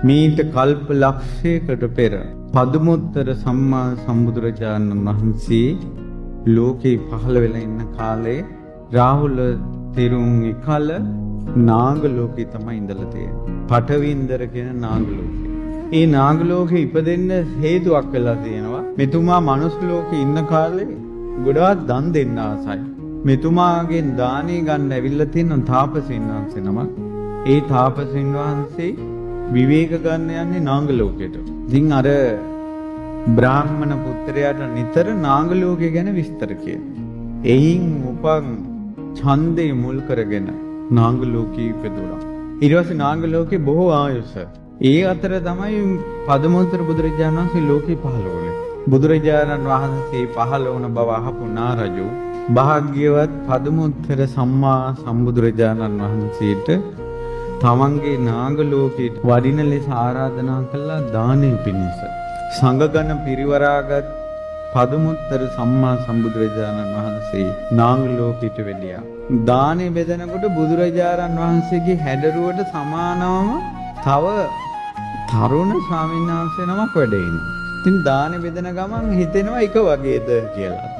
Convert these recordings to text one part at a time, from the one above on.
මීට කල්ප ලක්ෂයකට පෙර පදුමුත්තර සම්මා සම්බුදුරජාණන් වහන්සේ ලෝකේ පහළ වෙලා ඉන්න කාලේ රාහුල තෙරුන් එකල නාග ලෝකේ තමයි ඉඳලා තියෙන්නේ. පඨවින්දර කියන නාග ලෝකේ. ඒ නාග ලෝකේ ඉපදෙන්න හේතුවක් වෙලා තියෙනවා. මෙතුමා මනුස්ස ලෝකේ ඉන්න කාලේ ගොඩාක් දන් දෙන්න ආසයි. මෙතුමාගෙන් දානේ ගන්න ඇවිල්ලා තියෙන තාපසීන් වහන්සේ නමක්. ඒ තාපසීන් වහන්සේ විවේක ගන්න යන්නේ නාග ලෝකෙට. ඉතින් අර බ්‍රාහ්මණ පුත්‍රයාට නිතර නාග ලෝකය ගැන විස්තර කියනවා. එයින් උපන් ඡන්දේ මුල් කරගෙන නාග ලෝකේ ඉපදුණා. ඊට පස්සේ නාග ලෝකේ බොහෝ ආයුෂ. ඒ අතර තමයි පදමුත්තර බුදුරජාණන් වහන්සේ ලෝකේ පහළ වුණේ. බුදුරජාණන් වහන්සේ පහළ වුණ බව අහපු නාරජු භාග්‍යවත් පදමුත්තර සම්මා සම්බුදුරජාණන් වහන්සේට තමන්ගේ නාග ලෝකයට වඩින ලෙස ආරාධනා කළා දානෙ පිණිස. සංඝගණ පිරිවරාගත් පදමුත්තර සම්මා සම්බුදුරජාණන් වහන්සේ නාග ලෝකයට වැඩියා. දානෙ බෙදනකොට බුදුරජාණන් වහන්සේගේ හැඩරුවට සමානවම තව තරුණ ස්වාමීන් වහන්සේ නමක් වැඩ ඉන්නවා. ඉතින් දානෙ බෙදන ගමන් හිතෙනවා එක වගේද කියලා.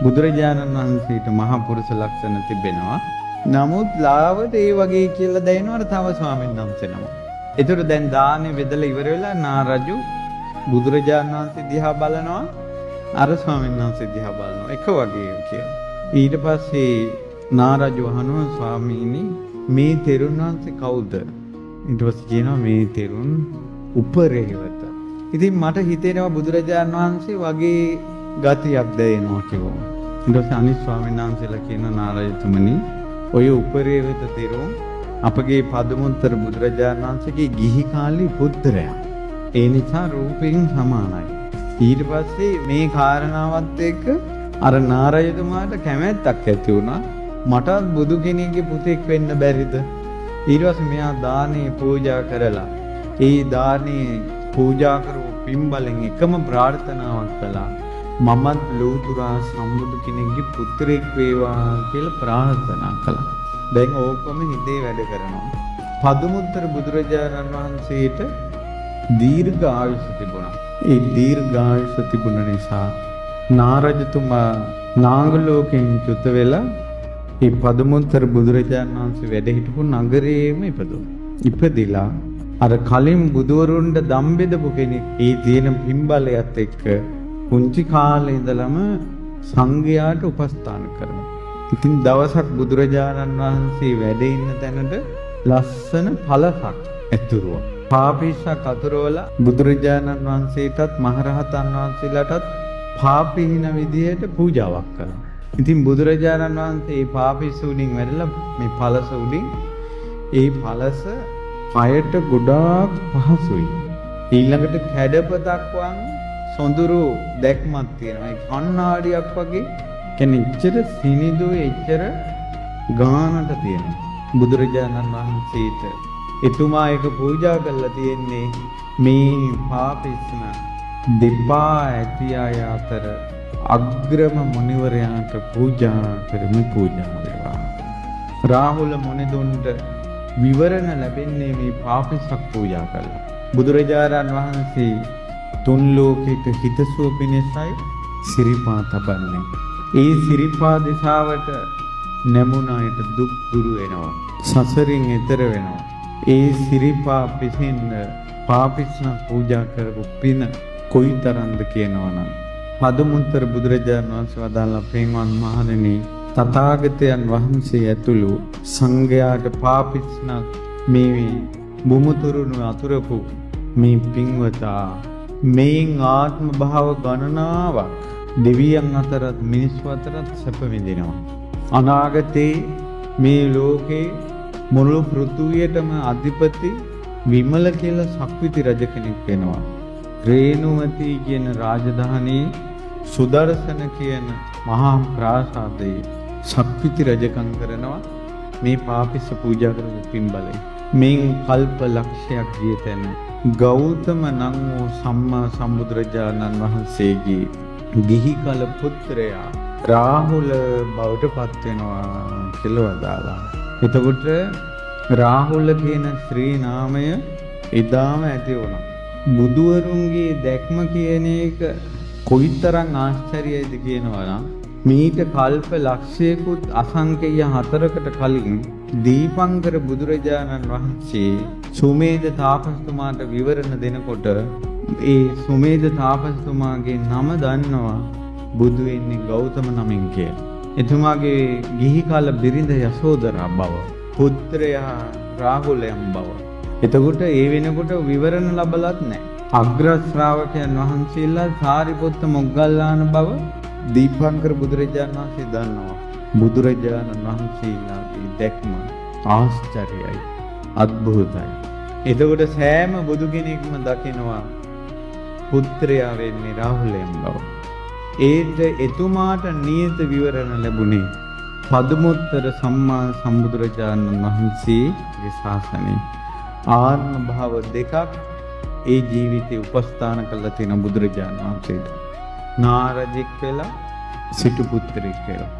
බුදුරජාණන් වහන්සේට මහා පුරුෂ ලක්ෂණ තිබෙනවා. නමුත් ලාවට ඒ වගේ කියලා දැනෙනවට තව ස්වාමීන් වහන්සේ නම. ඒතර දැන් දානේ බෙදලා ඉවර වෙලා නාරජු බුදුරජාණන් වහන්සේ දිහා බලනවා, අර ස්වාමීන් වහන්සේ දිහා බලනවා එක වගේ කියලා. ඊට පස්සේ නාරජු අහනවා ස්වාමීනි මේ තෙරුන් වහන්සේ කවුද? ඊට පස්සේ කියනවා මේ තෙරුන් උපරේවත. ඉතින් මට හිතෙනවා බුදුරජාණන් වහන්සේ වගේ ගතියක් දැනෙනවා කියලා. ඊට පස්සේ අනිත් ස්වාමීන් වහන්සේලා කියන නාරජතුමනි ඔය උපරේවිත තෙරුන් අපගේ පදමුත්තර බුදුරජාණන් වහන්සේගේ ගිහි කාලේ පුත්‍රයා. ඒ නිසා රූපයෙන් සමානයි. ඊට පස්සේ මේ කාරණාවත් එක්ක අර නාරයතුමාට කැමැත්තක් ඇති වුණා. මටත් බුදු කෙනෙක්ගේ පුතෙක් වෙන්න බැරිද? ඊට පස්සේ මෙයා දානේ පූජා කරලා ඒ දානේ පූජා කරපු පින්බලෙන් එකම ප්‍රාර්ථනාවක් කළා. මමත් ලෝතුරා සම්බුදු කෙනෙක්ගේ පුත්‍රයෙක් වේවා කියලා ප්‍රාර්ථනා කළා. දැන් ඕකම හිතේ වැඩ කරනවා. පදුමුත්තර බුදුරජාණන් වහන්සේට දීර්ඝ ආයුෂ තිබුණා. ඒ දීර්ඝ ආයුෂ තිබුණ නිසා නාරජතුමා නාග ලෝකෙන් චුත වෙලා ඒ පදුමුත්තර බුදුරජාණන් වහන්සේ වැඩ හිටපු නගරයේම ඉපදුණා. ඉපදිලා අර කලින් බුදුවරුන්ට දම් බෙදපු කෙනෙක් ඒ තියෙන පින්බලයත් එක්ක පුංචි කාලේ ඉඳලම සංඝයාට උපස්ථාන කරනවා. ඉතින් දවසක් බුදුරජාණන් වහන්සේ වැඩ ඉන්න තැනට ලස්සන පළසක් ඇතුරුවා. පාපීසක් අතුරවලා බුදුරජාණන් වහන්සේටත් මහරහතන් වහන්සේලාටත් පාපීන විදියට පූජාවක් කළා. ඉතින් බුදුරජාණන් වහන්සේ මේ පාපීස උඩින් වැඩලා මේ පළස උඩින් ඒ පළස පයට ගොඩාක් පහසුයි. ඊළඟට කැඩපතක් වන් සොඳුරු දැක්මක් තියෙනවා. ඒ කණ්ණාඩියක් වගේ කියන්නේ එච්චර සිනිදු එච්චර ගානට තියෙනවා. බුදුරජාණන් වහන්සේට එතුමා එක පූජා කරලා තියෙන්නේ මේ පාපිස්න දෙපා ඇති අය අතර අග්‍රම මුනිවරයාට පූජා කරමු පූජා වේවා. රාහුල මුනිදුන්ට විවරණ ලැබෙන්නේ මේ පාපිසක් පූජා කළා. බුදුරජාණන් වහන්සේ තුන් ලෝකයක හිතසුව පිණිසයි සිරිපා තබන්නේ. ඒ සිරිපා දිසාවට නැමුණ අයට දුක් දුරු වෙනවා. සසරින් එතර වෙනවා. ඒ සිරිපා පිසින්න පාපිස්න පූජා කරපු පින කොයිතරම්ද කියනවනම් පදුමුත්තර බුදුරජාණන් වහන්සේ වදාළා පින්වත් මහණෙනි තථාගතයන් වහන්සේ ඇතුළු සංඝයාට පාපිස්න මේ බුමුතුරුණු අතුරපු මේ පින්වතා මේන් ආත්ම භාව ගණනාවක් දෙවියන් අතරත් මිනිස්සු අතරත් සැප විඳිනවා. අනාගතේ මේ ලෝකේ මුළු පෘථුවියටම අධිපති විමල කියලා සක්විති රජ කෙනෙක් වෙනවා. රේණුවති කියන රාජධානී සුදර්ශන කියන මහා ප්‍රාසාදයේ සක්විති රජකම් කරනවා මේ පාපිස්ස පූජා කරපු පින්බලයි. මෙන් කල්ප ලක්ෂයක් ගිය තැන ගෞතම නම් වූ සම්මා සම්බුදුරජාණන් වහන්සේගේ ගිහි කල පුත්‍රයා රාහුල බවට පත් වෙනවා කියලා වදාළා. එතකොට රාහුල කියන ශ්‍රී නාමය එදාම ඇති වුණා. බුදුවරුන්ගේ දැක්ම කියන එක කොයිතරම් ආශ්චර්යයිද කියනවා නම් මීට කල්ප ලක්ෂයකුත් අසංකේය 4කට කලින් දීපංකර බුදුරජාණන් වහන්සේ සුමේද තාපසතුමාට විවරණ දෙනකොට ඒ සුමේද තාපසතුමාගේ නම දන්නවා බුදු වෙන්නේ ගෞතම නමින් කියලා. එතුමාගේ ගිහි කාල බිරිඳ යසෝදරා බව, පුත්‍රයා රාහුලයන් බව. එතකොට ඒ වෙනකොට විවරණ ලැබලත් නැහැ. අග්‍ර ශ්‍රාවකයන් වහන්සේලා සාරිපුත්ත මොග්ගල්ලාන බව දීපංකර බුදුරජාණන් වහන්සේ දන්නවා. බුදුරජාණන් වහන්සේලාගේ දැක්ම ආශ්චර්යයි, අద్භූතයි. එතකොට සෑම බුදු කෙනෙක්ම දකිනවා පුත්‍රයා වෙන්නේ රාහුලයන් බව. ඒත් එතුමාට නියත විවරණ ලැබුණේ පදුමුත්තර සම්මා සම්බුදුරජාණන් වහන්සේගේ ශාසනයේ. ආත්ම භාව දෙකක් ඒ ජීවිතේ උපස්ථාන කළ තියෙන බුදුරජාණන් වහන්සේට. නාරජෙක් වෙලා සිටු පුත්‍රයෙක් වෙලා.